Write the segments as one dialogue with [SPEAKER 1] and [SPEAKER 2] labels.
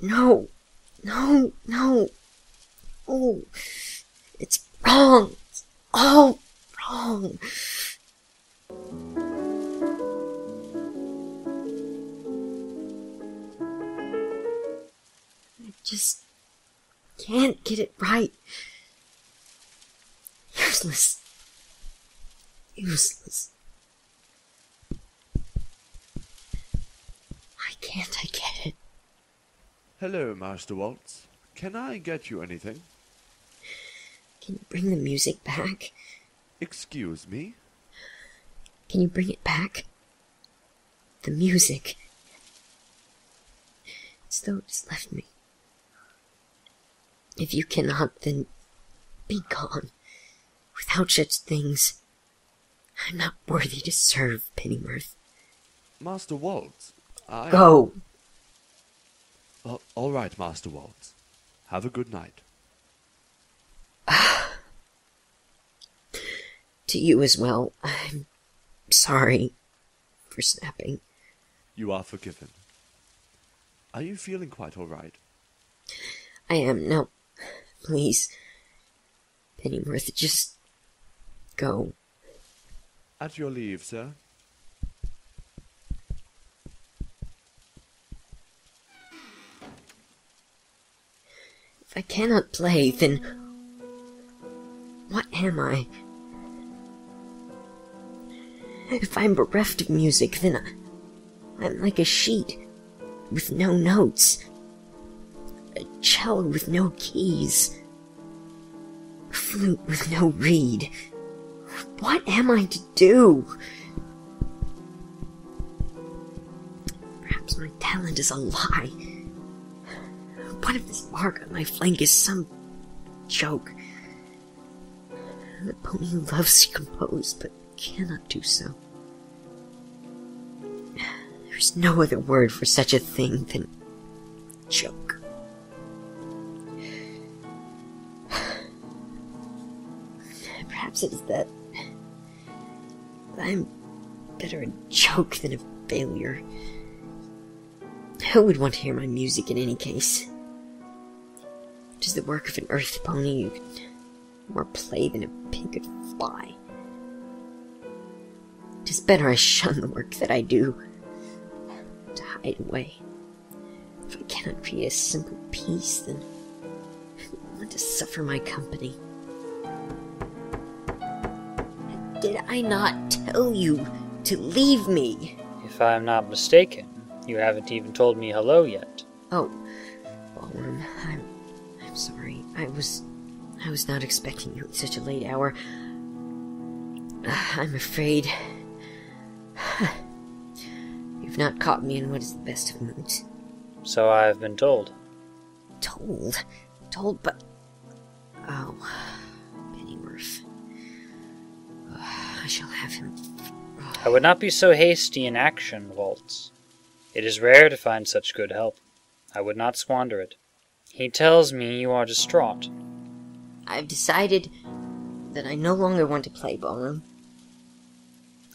[SPEAKER 1] No. No, no. Oh, it's wrong. It's all wrong. I just can't get it right. Useless. Useless. Why can't I get it?
[SPEAKER 2] Hello, Master Waltz. Can I get you anything?
[SPEAKER 1] Can you bring the music back?
[SPEAKER 2] Excuse me?
[SPEAKER 1] Can you bring it back? The music. It's though it just left me. If you cannot, then be gone. Without such things, I'm not worthy to serve Pennyworth.
[SPEAKER 2] Master Waltz,
[SPEAKER 1] Go!
[SPEAKER 2] All right, Master Waltz. Have a good night.
[SPEAKER 1] To you as well. I'm sorry for snapping.
[SPEAKER 2] You are forgiven. Are you feeling quite all right?
[SPEAKER 1] I am. Now, please, Pennyworth, just go.
[SPEAKER 2] At your leave, sir.
[SPEAKER 1] If I cannot play, then what am I? If I'm bereft of music, then I'm like a sheet with no notes, a cello with no keys, a flute with no reed. What am I to do? Perhaps my talent is a lie. What if this mark on my flank is some joke? The pony who loves to compose but cannot do so. There's no other word for such a thing than joke. Perhaps it is that I'm better a joke than a failure. Who would want to hear my music in any case? It is the work of an earth pony who could more play than a pig could fly. It is better I shun the work that I do, to hide away. If I cannot create a simple piece, then I want to suffer my company. Did I not tell you to leave me?
[SPEAKER 3] If I am not mistaken, you haven't even told me hello yet.
[SPEAKER 1] Oh, Ballworm, I'm sorry. I was not expecting you at such a late hour. I'm afraid you've not caught me in what is the best of moods.
[SPEAKER 3] So I have been told.
[SPEAKER 1] Told, but... Oh, Pennyworth. I shall have him...
[SPEAKER 3] I would not be so hasty in action, Waltz. It is rare to find such good help. I would not squander it. He tells me you are distraught.
[SPEAKER 1] I've decided that I no longer want to play ballroom.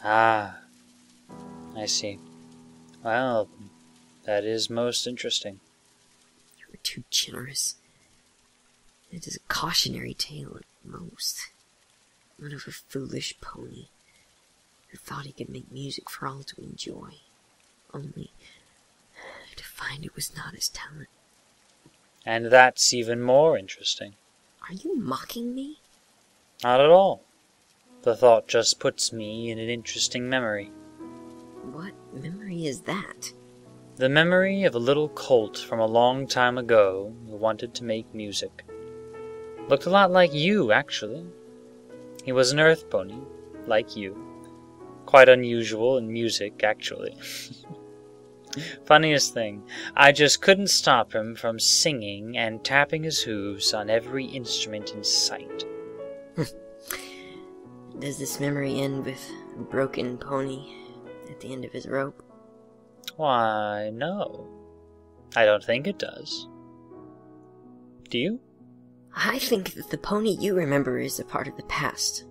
[SPEAKER 3] Ah, I see. Well, that is most interesting.
[SPEAKER 1] You were too generous. It is a cautionary tale at most. One of a foolish pony who thought he could make music for all to enjoy, only to find it was not his talent.
[SPEAKER 3] And that's even more interesting.
[SPEAKER 1] Are you mocking me?
[SPEAKER 3] Not at all. The thought just puts me in an interesting memory.
[SPEAKER 1] What memory is that?
[SPEAKER 3] The memory of a little colt from a long time ago who wanted to make music. Looked a lot like you, actually. He was an earth pony, like you. Quite unusual in music, actually. Funniest thing, I just couldn't stop him from singing and tapping his hooves on every instrument in sight.
[SPEAKER 1] Does this memory end with a broken pony at the end of his rope?
[SPEAKER 3] Why, no. I don't think it does. Do you?
[SPEAKER 1] I think that the pony you remember is a part of the past.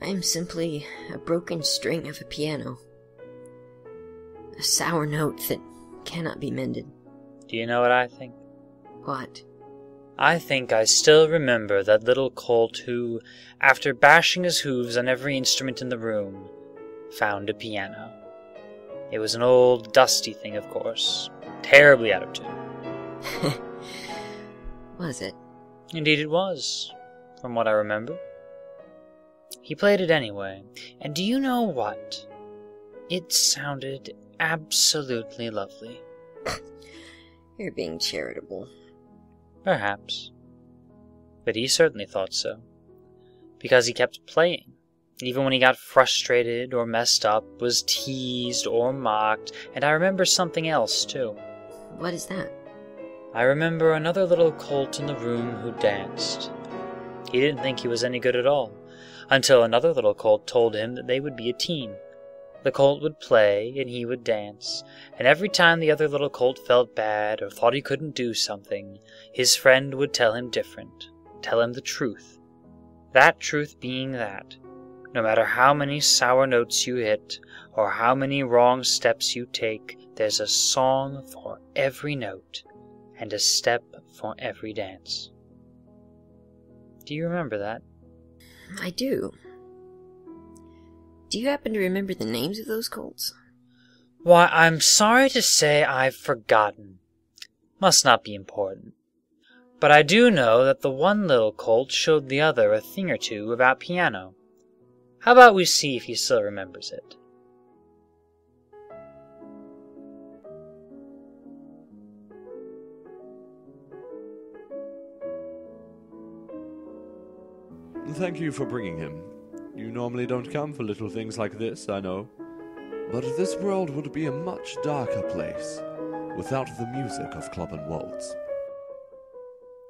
[SPEAKER 1] I am simply a broken string of a piano. A sour note that cannot be mended.
[SPEAKER 3] Do you know what I think?
[SPEAKER 1] What?
[SPEAKER 3] I think I still remember that little colt who, after bashing his hooves on every instrument in the room, found a piano. It was an old, dusty thing, of course, terribly out of tune.
[SPEAKER 1] Was it?
[SPEAKER 3] Indeed it was, from what I remember. He played it anyway, and do you know what? It sounded absolutely lovely.
[SPEAKER 1] You're being charitable.
[SPEAKER 3] Perhaps. But he certainly thought so. Because he kept playing. Even when he got frustrated or messed up, was teased or mocked, and I remember something else, too.
[SPEAKER 1] What is that?
[SPEAKER 3] I remember another little colt in the room who danced. He didn't think he was any good at all, until another little colt told him that they would be a team. The colt would play, and he would dance, and every time the other little colt felt bad or thought he couldn't do something, his friend would tell him different, tell him the truth. That truth being that, no matter how many sour notes you hit, or how many wrong steps you take, there's a song for every note, and a step for every dance. Do you remember that?
[SPEAKER 1] I do. Do you happen to remember the names of those colts?
[SPEAKER 3] Why, I'm sorry to say I've forgotten. Must not be important. But I do know that the one little colt showed the other a thing or two about piano. How about we see if he still remembers it?
[SPEAKER 2] Thank you for bringing him. You normally don't come for little things like this, I know. But this world would be a much darker place without the music of Club and Waltz.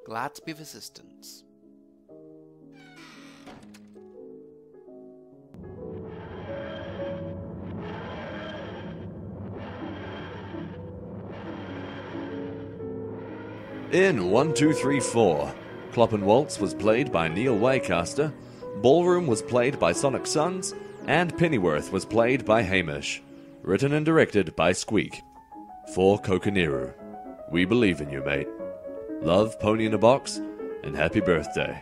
[SPEAKER 4] Glad to be of assistance.
[SPEAKER 2] In 1, 2, 3, 4, Club and Waltz was played by Neil Waycaster, Ballroom was played by Sonic Sons, and Pennyworth was played by Hamish. Written and directed by Squeak. For Kokoniru. We believe in you, mate. Love, Pony in a Box, and happy birthday.